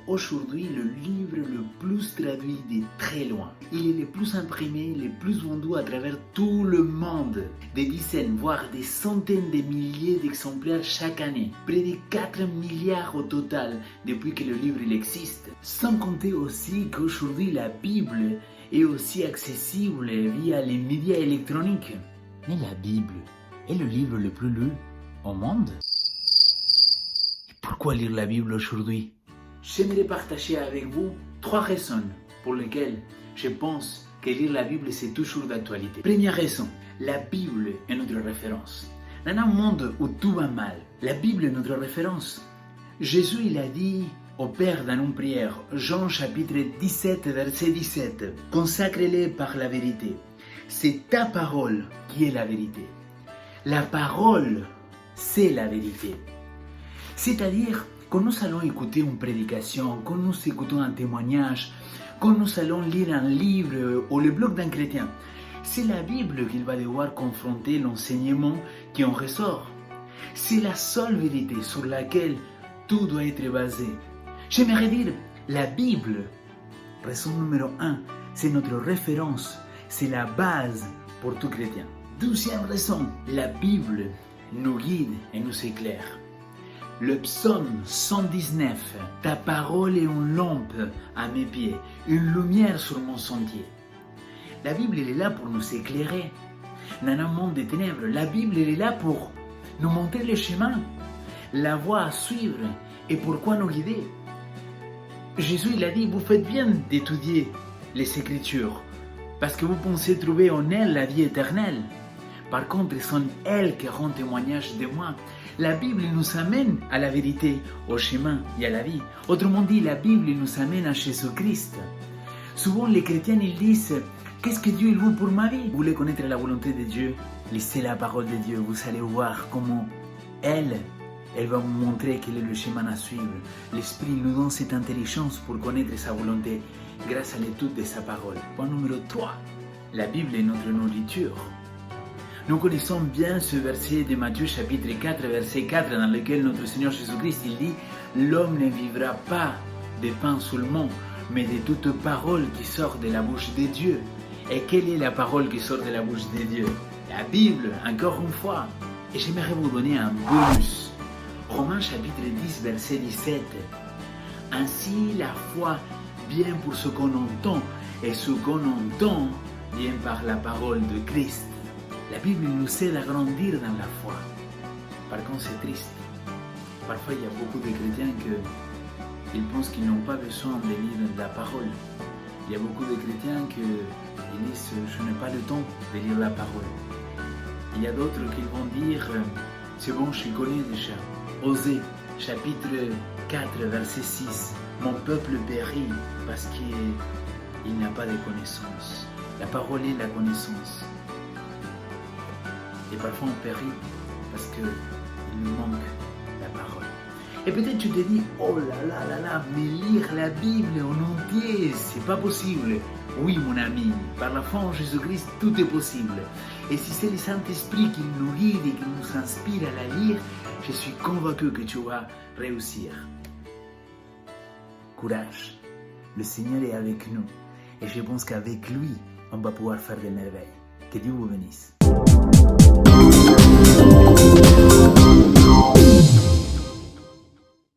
aujourd'hui le livre le plus traduit de très loin. Il est le plus imprimé, le plus vendu à travers tout le monde. Des dizaines, voire des centaines de milliers d'exemplaires chaque année. Près de 4 milliards au total depuis que le livre il existe. Sans compter aussi qu'aujourd'hui la Bible est aussi accessible via les médias électroniques. Mais la Bible est le livre le plus lu au monde. Et pourquoi lire la Bible aujourd'hui? J'aimerais partager avec vous 3 raisons pour lesquelles je pense que lire la Bible c'est toujours d'actualité. Première raison, la Bible est notre référence. Dans un monde où tout va mal, la Bible est notre référence. Jésus il a dit au Père dans une prière, Jean chapitre 17 verset 17, consacre-les par la vérité. C'est ta parole qui est la vérité. La parole, c'est la vérité. C'est-à-dire, quand nous allons écouter une prédication, quand nous écoutons un témoignage, quand nous allons lire un livre ou le blog d'un chrétien, c'est la Bible qu'il va devoir confronter l'enseignement qui en ressort. C'est la seule vérité sur laquelle tout doit être basé. J'aimerais dire, la Bible, raison numéro 1, c'est notre référence, c'est la base pour tout chrétien. Deuxième raison, la Bible nous guide et nous éclaire. Le psaume 119, ta parole est une lampe à mes pieds, une lumière sur mon sentier. La Bible elle est là pour nous éclairer. Dans un monde de ténèbres, la Bible elle est là pour nous montrer le chemin, la voie à suivre et pourquoi nous guider. Jésus il a dit, vous faites bien d'étudier les Écritures parce que vous pensez trouver en elles la vie éternelle. Par contre, ce sont elles qui rendent témoignage de moi. La Bible nous amène à la vérité, au chemin et à la vie. Autrement dit, la Bible nous amène à Jésus-Christ. Souvent, les chrétiens ils disent, qu'est-ce que Dieu il veut pour ma vie? Vous voulez connaître la volonté de Dieu? Lisez la parole de Dieu, vous allez voir comment elle va vous montrer quel est le chemin à suivre. L'Esprit nous donne cette intelligence pour connaître sa volonté grâce à l'étude de sa parole. Point numéro 3, la Bible est notre nourriture. Nous connaissons bien ce verset de Matthieu chapitre 4, verset 4, dans lequel notre Seigneur Jésus-Christ il dit « L'homme ne vivra pas de pain seulement, mais de toute parole qui sort de la bouche de Dieu. » Et quelle est la parole qui sort de la bouche de Dieu? La Bible, encore une fois. Et j'aimerais vous donner un bonus. Romains chapitre 10, verset 17. Ainsi la foi vient pour ce qu'on entend, et ce qu'on entend vient par la parole de Christ. La Bible nous aide à grandir dans la foi. Par contre, c'est triste. Parfois, il y a beaucoup de chrétiens qui pensent qu'ils n'ont pas besoin de lire la parole. Il y a beaucoup de chrétiens qui disent « je n'ai pas le temps de lire la parole ». Il y a d'autres qui vont dire « c'est bon, je connais déjà ». Osée, chapitre 4, verset 6. « Mon peuple périt parce qu'il n'a pas de connaissance ». La parole est la connaissance. Et parfois on périt parce qu'il nous manque la parole. Et peut-être tu te dis, oh là, mais lire la Bible en entier, c'est pas possible. Oui mon ami, par la foi en Jésus-Christ, tout est possible. Et si c'est le Saint-Esprit qui nous guide et qui nous inspire à la lire, je suis convaincu que tu vas réussir. Courage, le Seigneur est avec nous. Et je pense qu'avec lui, on va pouvoir faire des merveilles. Que Dieu vous bénisse.